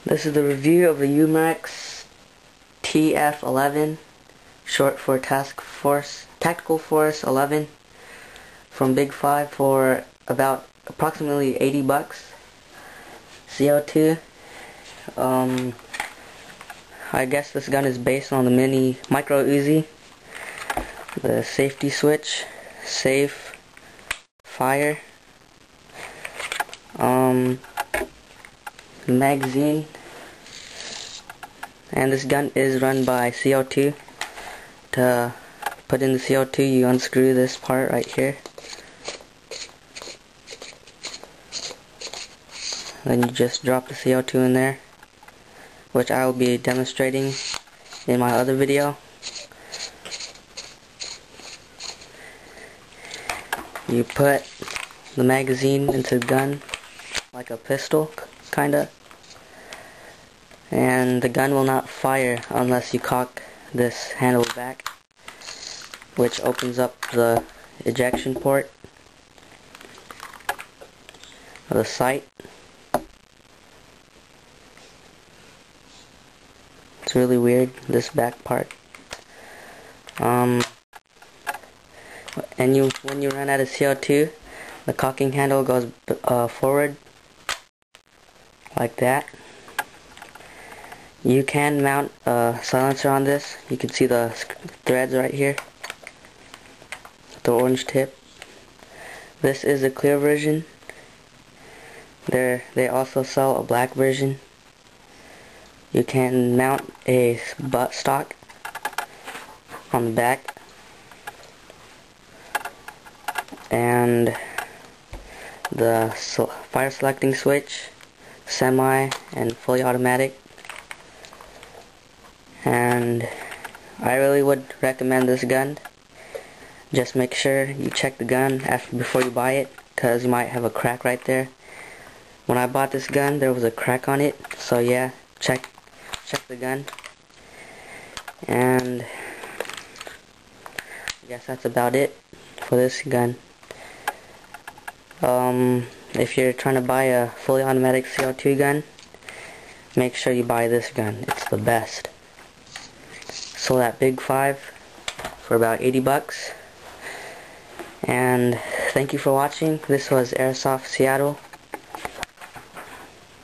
This is the review of the Umarex TF11, short for Tactical Force 11, from Big 5 for about approximately 80 bucks. CO2. I guess this gun is based on the mini micro Uzi. The safety switch, safe, fire, magazine, and this gun is run by CO2. To put in the CO2, you unscrew this part right here, then you just drop the CO2 in there, which I will be demonstrating in my other video. You put the magazine into the gun like a pistol, kinda, and the gun will not fire unless you cock this handle back, which opens up the ejection port of the sight. It's really weird, this back part. And when you run out of CO2, the cocking handle goes forward like that. You can mount a silencer on this. You can see the threads right here, the orange tip. This is a clear version. They also sell a black version. You can mount a butt stock on the back, and the fire selecting switch, semi and fully automatic. And I really would recommend this gun. Just make sure you check the gun before you buy it, because you might have a crack right there. When I bought this gun, there was a crack on it, so yeah, check the gun. And I guess that's about it for this gun. If you're trying to buy a fully automatic CO2 gun, make sure you buy this gun. It's the best. Sold at Big 5 for about 80 bucks. And thank you for watching. This was Airsoft Seattle,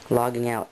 logging out.